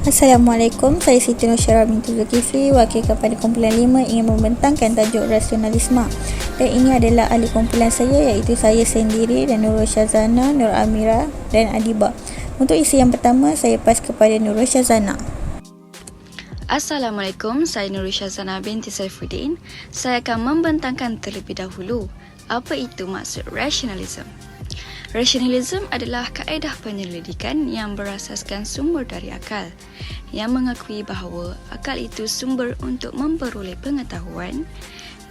Assalamualaikum, saya Siti Nosyara binti Zulkifli, Wakil kepada kumpulan 5 ingin membentangkan tajuk rasionalisme. Dan ini adalah ahli kumpulan saya iaitu saya sendiri dan Nurul Syazana, Nur Amira dan Adiba. Untuk isi yang pertama, saya pas kepada Nurul Syazana. Assalamualaikum, saya Nurul Syazana binti Saifuddin. Saya akan membentangkan terlebih dahulu apa itu maksud rasionalisme. Rasionalisme adalah kaedah penyelidikan yang berasaskan sumber dari akal, yang mengakui bahawa akal itu sumber untuk memperoleh pengetahuan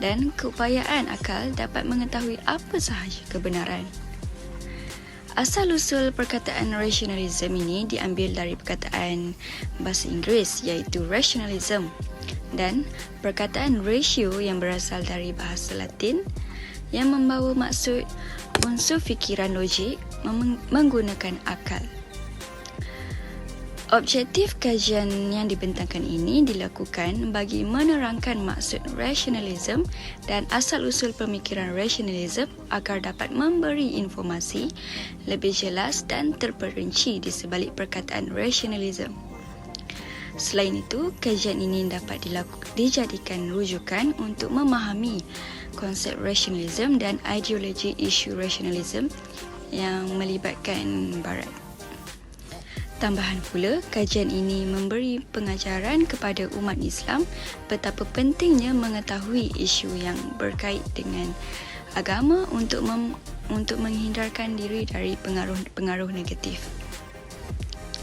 dan keupayaan akal dapat mengetahui apa sahaja kebenaran. Asal-usul perkataan rasionalisme ini diambil dari perkataan bahasa Inggeris iaitu rationalism dan perkataan ratio yang berasal dari bahasa Latin yang membawa maksud unsur fikiran logik menggunakan akal. Objektif kajian yang dibentangkan ini dilakukan bagi menerangkan maksud rasionalisme dan asal-usul pemikiran rasionalisme agar dapat memberi informasi lebih jelas dan terperinci di sebalik perkataan rasionalisme. Selain itu, kajian ini dapat dijadikan rujukan untuk memahami konsep rasionalisme dan ideologi isu rasionalisme yang melibatkan Barat. Tambahan pula, kajian ini memberi pengajaran kepada umat Islam betapa pentingnya mengetahui isu yang berkait dengan agama untuk menghindarkan diri dari pengaruh negatif.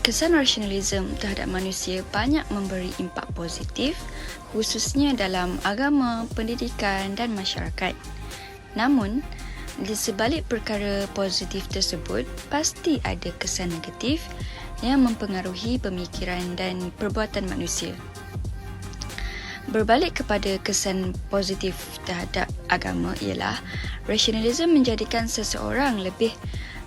Kesan rasionalisme terhadap manusia banyak memberi impak positif, khususnya dalam agama, pendidikan dan masyarakat. Namun, di sebalik perkara positif tersebut, pasti ada kesan negatif yang mempengaruhi pemikiran dan perbuatan manusia. Berbalik kepada kesan positif terhadap agama ialah rasionalisme menjadikan seseorang lebih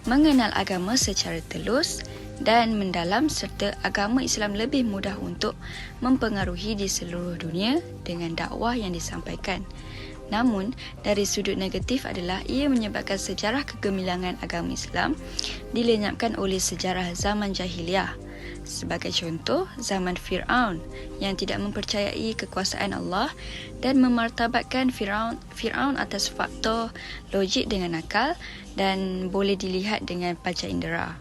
mengenal agama secara telus dan mendalam serta agama Islam lebih mudah untuk mempengaruhi di seluruh dunia dengan dakwah yang disampaikan. Namun, dari sudut negatif adalah ia menyebabkan sejarah kegemilangan agama Islam dilenyapkan oleh sejarah zaman jahiliah. Sebagai contoh, zaman Fir'aun yang tidak mempercayai kekuasaan Allah dan memartabatkan Fir'aun atas faktor logik dengan akal dan boleh dilihat dengan panca indera.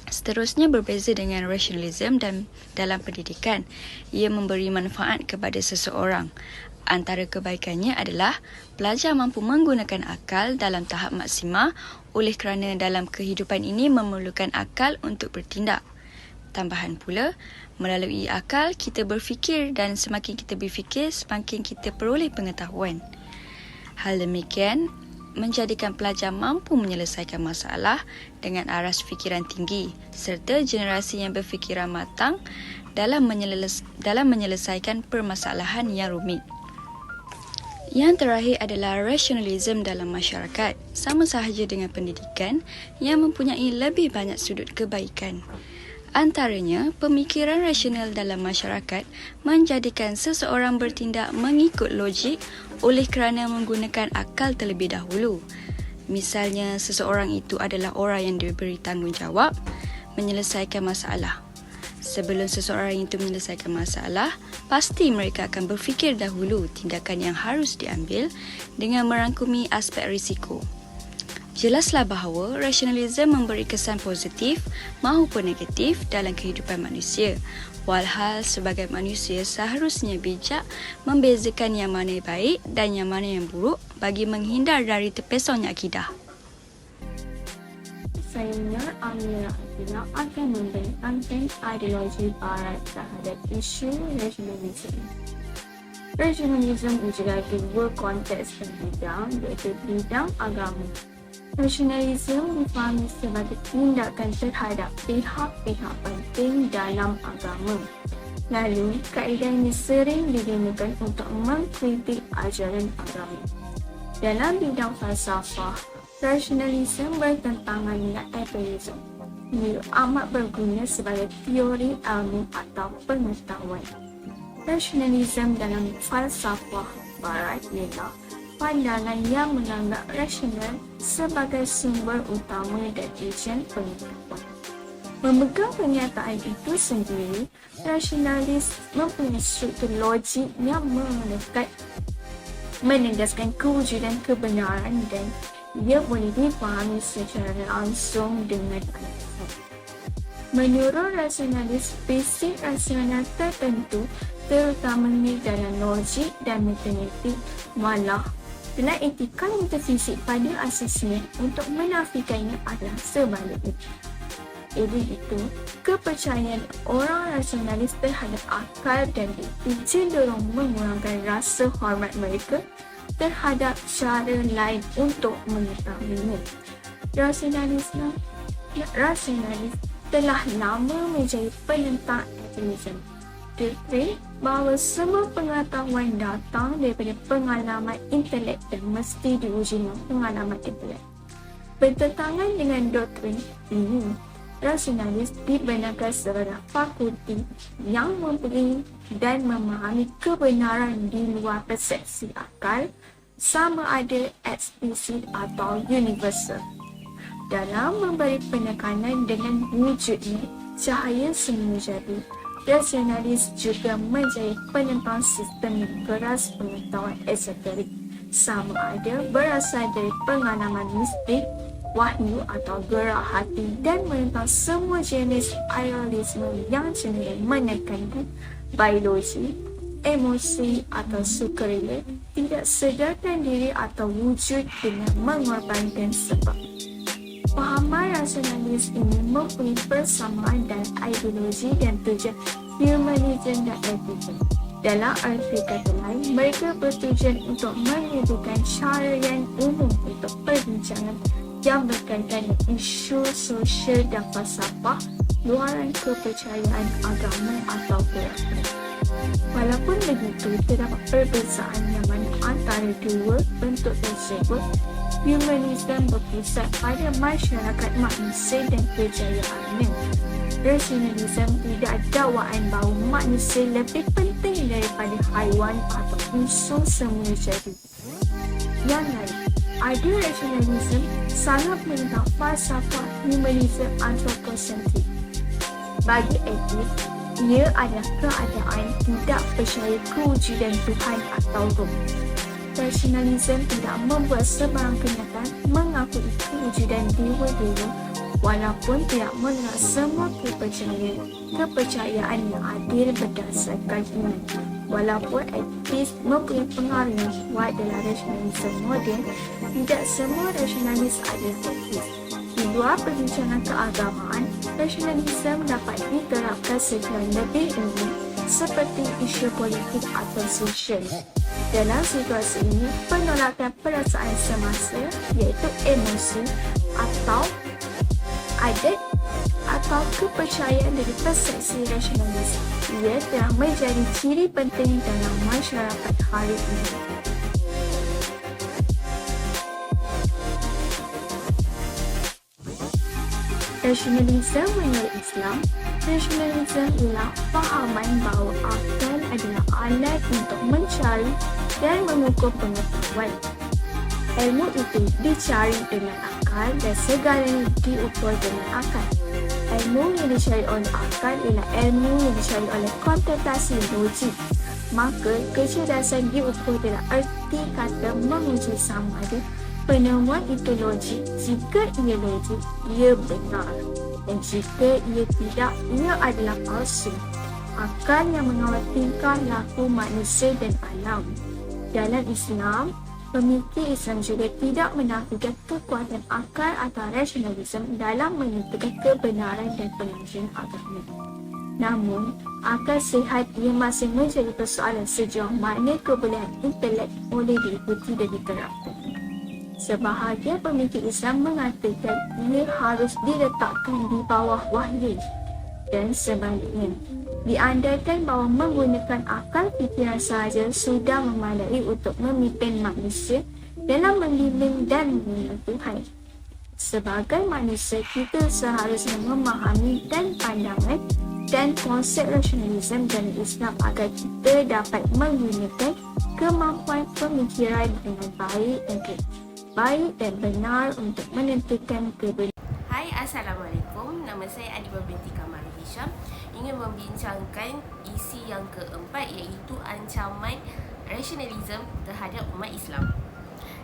Seterusnya, berbeza dengan rasionalisme dan dalam pendidikan, ia memberi manfaat kepada seseorang. Antara kebaikannya adalah pelajar mampu menggunakan akal dalam tahap maksimah oleh kerana dalam kehidupan ini memerlukan akal untuk bertindak. Tambahan pula, melalui akal kita berfikir dan semakin kita berfikir, semakin kita peroleh pengetahuan. Hal demikian menjadikan pelajar mampu menyelesaikan masalah dengan aras fikiran tinggi serta generasi yang berfikiran matang dalam menyelesaikan permasalahan yang rumit. Yang terakhir adalah rasionalisme dalam masyarakat, sama sahaja dengan pendidikan yang mempunyai lebih banyak sudut kebaikan. Antaranya, pemikiran rasional dalam masyarakat menjadikan seseorang bertindak mengikut logik oleh kerana menggunakan akal terlebih dahulu. Misalnya, seseorang itu adalah orang yang diberi tanggungjawab menyelesaikan masalah. Sebelum seseorang itu menyelesaikan masalah, pasti mereka akan berfikir dahulu tindakan yang harus diambil dengan merangkumi aspek risiko. Jelaslah bahawa rasionalisme memberi kesan positif maupun negatif dalam kehidupan manusia. Walhal sebagai manusia seharusnya bijak membezakan yang mana yang baik dan yang mana yang buruk bagi menghindar dari terpesongnya akidah. Saya Nur Amira akan membentangkan ideologi Barat terhadap isu rasionalisme. Rasionalisme menjelaskan dua konteks bidang, iaitu bidang agama. Rasionalisme difahami sebagai tindakan terhadap pihak-pihak penting dalam agama. Lalu, kaedah ini sering digunakan untuk mengkritik ajaran agama. Dalam bidang falsafah, rasionalisme bertentangan dengan ateisme. Ia amat berguna sebagai teori ilmu atau pengetahuan. Rasionalisme dalam falsafah Barat ialah pandangan yang menganggap rasional sebagai sumber utama dan ejen pengetahuan. Memegang pernyataan itu sendiri, rasionalis mempunyai struktur logik yang menegaskan kewujudan kebenaran dan ia boleh difahami secara langsung dengan alasan. Menurut rasionalis, prinsip rasional tertentu, terutamanya dalam logik dan matematik, malah dalam etika metafisik pada asasnya untuk menafikannya adalah sebaliknya. Oleh itu, kepercayaan orang rasionalis terhadap akal dan itu cenderung mengurangkan rasa hormat mereka terhadap cara lain untuk mengetahuinya. Rasionalis telah lama menjadi penentang ateisme. Doktrin bahawa semua pengetahuan datang daripada pengalaman intelek dan mesti diuji dengan pengalaman intelek. Bertentangan dengan doktrin ini, rasionalis dibenarkan sebagai fakulti yang memberi dan memahami kebenaran di luar persepsi akal, sama ada eksplisit atau universal. Dalam memberi penekanan dengan wujudnya cahaya semua jadi, rasionalis juga menjadi penentang sistem keras pengetahuan esoterik, sama ada berasal dari pengalaman mistik, wahyu atau gerak hati, dan menentang semua jenis idealisme yang cenderung menekankan biologi, emosi atau sukarela, tidak sedarkan diri atau wujud dengan mengorbankan sebab. Pahaman rasionalis ini mempunyai persamaan dalam ideologi dan tujuan humanisme dan etika. Dalam arti kata lain, mereka bertujuan untuk menyediakan cara yang umum untuk perbincangan yang berkaitan dengan isu sosial dan falsafah luaran kepercayaan agama atau gerakan. Walaupun begitu, terdapat perbezaan yang mana antara dua bentuk tersebut. Humanisme berpusat pada masyarakat manusia dan kejayaannya. Rasionalisme tidak dakwaan bahawa manusia lebih penting daripada haiwan atau unsur semula jadi. Yang lain, ada rasionalisme sangat menentang falsafah humanisme antroposentrik. Bagi etis, ia adalah keadaan tidak percaya kewujudan Tuhan atau roh. Rasionalisme tidak membuat sebarang kenyataan mengakui kewujudan dewa-dewa walaupun tidak menolak semua kepercayaan yang adil berdasarkan iman. Walaupun etis mempunyai pengaruh yang kuat dalam rasionalisme moden, tidak semua rasionalis adalah etis. Di luar perbincangan keagamaan, rasionalisme dapat diterapkan secara lebih umum seperti isu politik atau sosial. Dalam situasi ini, penolakan perasaan semasa iaitu emosi atau adat atau kepercayaan dari persepsi rasionalis, ia telah menjadi ciri penting dalam masyarakat hari ini. Rasionalisme menurut Islam, rasionalisme ialah fahaman bahawa akal adalah alat untuk mencari dan mengukur pengetahuan. Ilmu itu dicari dengan akal dan segalanya diukur dengan akal. Ilmu yang dicari oleh akal ialah ilmu yang dicari oleh kontemplasi logik. Maka kecerdasan diukur dalam erti kata menguji sama ada penemuan itu logik. Jika ia logik, ia benar. Dan jika ia tidak, ia adalah palsu. Akal yang mengawal tingkah laku manusia dan alam. Dalam Islam, pemikir Islam juga tidak menafikan kekuatan akal atau rasionalisme dalam menentukan kebenaran dan pengajian agama. Namun, akal sihat ia masih menjadi persoalan sejauh mana kebolehan intelek boleh diikuti dan diterapkan. Sebahagian pemikir Islam mengatakan ia harus diletakkan di bawah wahyu dan sebaliknya. Diandaikan bahawa menggunakan akal fikiran sahaja sudah memadai untuk memimpin manusia dalam membimbing dan mengenal Tuhan. Sebagai manusia, kita seharusnya memahami dan pandangan dan konsep rasionalisme dalam Islam agar kita dapat menggunakan kemampuan pemikiran dengan baik dan benar untuk menentukan kebenaran. Hai, Assalamualaikum, nama saya Adiba binti Kamal Hisham. Ingin membincangkan isi yang keempat, iaitu ancaman rasionalisme terhadap umat Islam.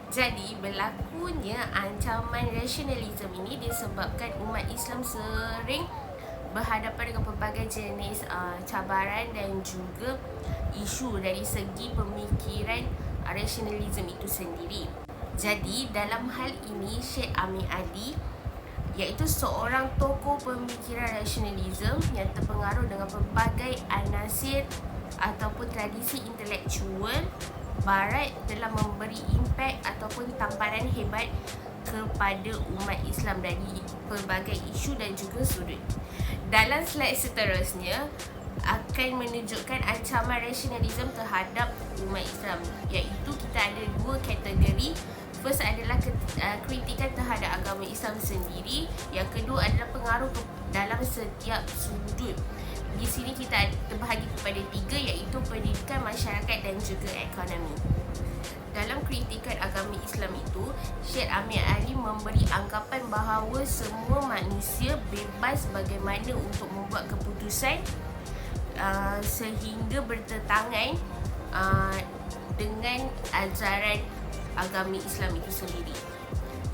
Jadi, berlakunya ancaman rasionalisme ini disebabkan umat Islam sering berhadapan dengan pelbagai jenis cabaran dan juga isu dari segi pemikiran rasionalisme itu sendiri. Jadi, dalam hal ini Syed Amir Adi, iaitu seorang tokoh pemikiran rasionalisme yang terpengaruh dengan pelbagai anasir ataupun tradisi intelektual Barat, telah memberi impak ataupun tamparan hebat kepada umat Islam dari pelbagai isu dan juga sudut. Dalam slide seterusnya akan menunjukkan ancaman rasionalisme terhadap umat Islam, iaitu kita ada dua kategori. First adalah kritikan terhadap agama Islam sendiri. Yang kedua adalah pengaruh dalam setiap sudut. Di sini kita terbahagi kepada tiga, iaitu pendidikan, masyarakat dan juga ekonomi. Dalam kritikan agama Islam itu, Syed Amir Adi memberi anggapan bahawa semua manusia bebas bagaimana untuk membuat keputusan sehingga bertentangan dengan ajaran agama Islam itu sendiri.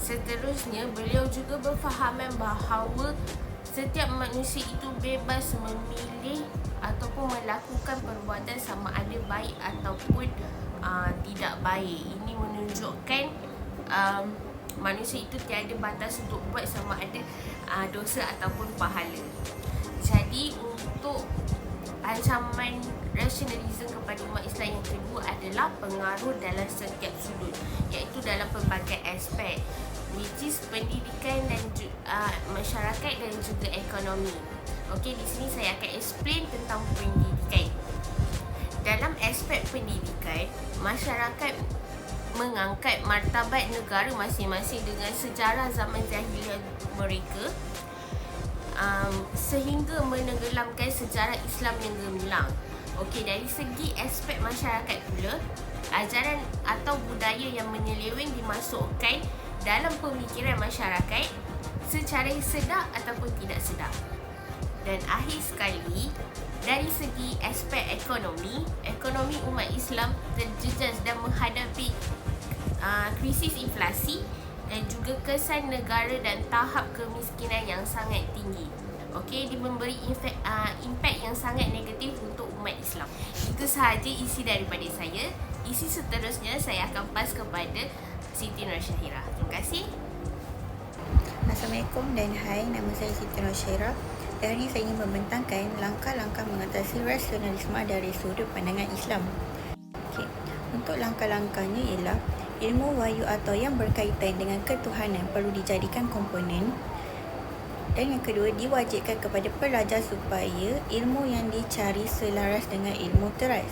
Seterusnya, beliau juga berfahaman bahawa setiap manusia itu bebas memilih ataupun melakukan perbuatan sama ada baik ataupun tidak baik. Ini menunjukkan manusia itu tiada batas untuk buat sama ada dosa ataupun pahala. Jadi, untuk ancaman rasionalisme kepada umat Islam yang kedua adalah pengaruh dalam setiap sudut, iaitu dalam pelbagai aspek, which is pendidikan dan masyarakat dan juga ekonomi. Okey, di sini saya akan explain tentang pendidikan. Dalam aspek pendidikan, masyarakat mengangkat martabat negara masing-masing dengan sejarah zaman jahiliah mereka, sehingga menenggelamkan sejarah Islam yang gemilang. Okey, dari segi aspek masyarakat pula, ajaran atau budaya yang menyeleweng dimasukkan dalam pemikiran masyarakat secara sedar ataupun tidak sedar. Dan akhir sekali, dari segi aspek ekonomi umat Islam terjejas dan menghadapi krisis inflasi dan juga kesan negara dan tahap kemiskinan yang sangat tinggi. Okey, dia memberi impak yang sangat negatif untuk umat Islam. Itu sahaja isi daripada saya. Isi seterusnya saya akan pas kepada Siti Nursyahira. Terima kasih. Assalamualaikum dan hai, nama saya Siti Nursyahira. Dan hari ini saya ingin membentangkan langkah-langkah mengatasi rasionalisme dari sudut pandangan Islam. Okey, untuk langkah-langkahnya ialah ilmu wahyu atau yang berkaitan dengan ketuhanan perlu dijadikan komponen. Dan yang kedua, diwajibkan kepada pelajar supaya ilmu yang dicari selaras dengan ilmu teras.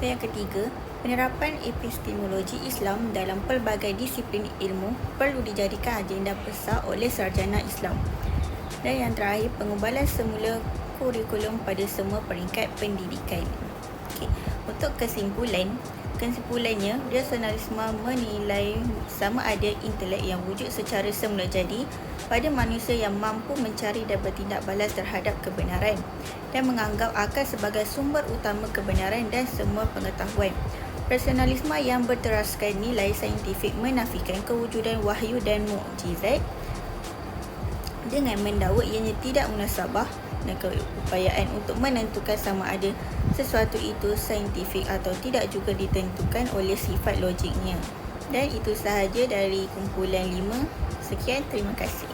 Dan yang ketiga, penerapan epistemologi Islam dalam pelbagai disiplin ilmu perlu dijadikan agenda besar oleh sarjana Islam. Dan yang terakhir, pengubalan semula kurikulum pada semua peringkat pendidikan. Okey, untuk kesimpulannya, rasionalisme menilai sama ada intelek yang wujud secara semula jadi pada manusia yang mampu mencari dan bertindak balas terhadap kebenaran dan menganggap akal sebagai sumber utama kebenaran dan semua pengetahuan. Rasionalisme yang berteraskan nilai saintifik menafikan kewujudan wahyu dan mukjizat dengan mendakwa ianya tidak munasabah dan keupayaan untuk menentukan sama ada sesuatu itu saintifik atau tidak juga ditentukan oleh sifat logiknya. Dan itu sahaja dari kumpulan 5. Sekian, terima kasih.